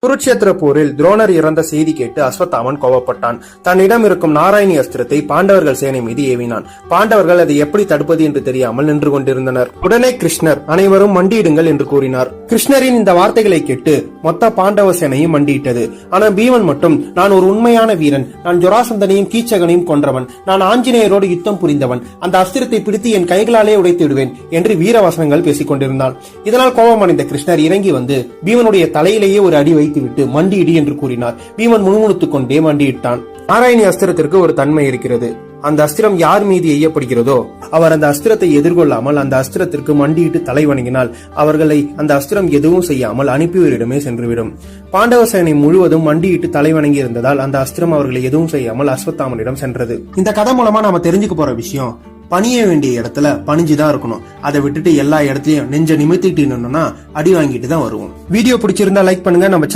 குருட்சேத்திர போரில் துரோணர் இறந்த செய்தி கேட்டு அஸ்வத்தாமன் கோபப்பட்டான். தன்னிடம் இருக்கும் நாராயணி அஸ்திரத்தை பாண்டவர்கள் சேனை மீது ஏவினான். பாண்டவர்கள் அதை எப்படி தடுப்பது என்று தெரியாமல் நின்று கொண்டிருந்தனர். உடனே கிருஷ்ணர் அனைவரும் மண்டியிடுங்கள் என்று கூறினார். கிருஷ்ணரின் இந்த வார்த்தைகளை கேட்டு மொத்த பாண்டவ சேனையும் மண்டியிட்டது. ஆனால் பீமன் மட்டும், நான் ஒரு உண்மையான வீரன், நான் ஜராசந்தனையும் கீச்சகனையும் கொன்றவன், நான் ஆஞ்சநேயரோடு யுத்தம் புரிந்தவன், அந்த அஸ்திரத்தை பிடித்து என் கைகளாலே உடைத்து விடுவேன் என்று வீரவசனங்கள் பேசிக் கொண்டிருந்தான். இதனால் கோபமடைந்த கிருஷ்ணர் இறங்கி வந்து பீமனுடைய தலையிலேயே ஒரு அடி வைத்துவிட்டு மண்டியிடு என்று கூறினார். பீமன் முணுமுணுத்துக் கொண்டே மண்டியிட்டான். நாராயணி அஸ்திரத்திற்கு ஒரு தன்மை இருக்கிறது. அந்த அஸ்திரம் யார் மீது எய்யப்படுகிறதோ அவர் அந்த அஸ்திரத்தை எதிர்கொள்ளாமல் அந்த அஸ்திரத்திற்கு மண்டியிட்டு தலை வணங்கினால் அவர்களை அந்த அஸ்திரம் எதுவும் செய்யாமல் அனுப்பியவரிடமே சென்றுவிடும். பாண்டவ சேனை முழுவதும் மண்டியிட்டு தலை வணங்கி இருந்ததால் அந்த அஸ்திரம் அவர்களை எதுவும் செய்யாமல் அஸ்வத்தாமனிடம் சென்றது. இந்த கதை மூலமா நாம தெரிஞ்சுக்க போற விஷயம், பணிய வேண்டிய இடத்துல பணிஞ்சுதான் இருக்கணும். அதை விட்டுட்டு எல்லா இடத்துலயும் நெஞ்ச நிமித்திட்டு நின்னோம்னா அடி வாங்கிட்டு தான் வருவோம். வீடியோ பிடிச்சிருந்தா லைக் பண்ணுங்க. நம்ம